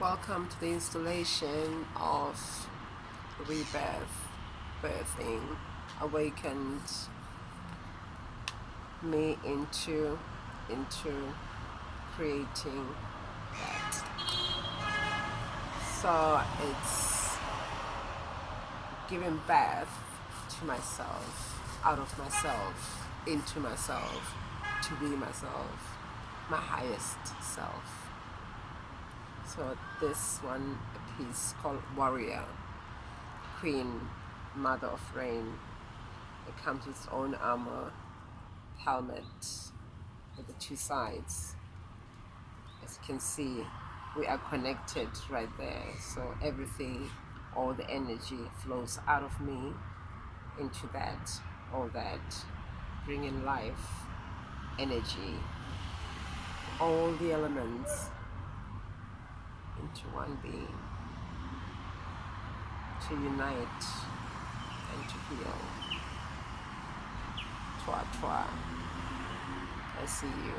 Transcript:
Welcome to the installation of rebirth, birthing, awakened me into creating that. So it's giving birth to myself, out of myself, into myself, to be myself, my highest self. So this one, a piece called Warrior, Queen, Mother of Rain. It comes with its own armor, helmet, with the two sides. As you can see, we are connected right there. So everything, all the energy flows out of me into that, all that, bringing life, energy, all the elements into one being, to unite and to heal. Thwaaaaaaa. I see you.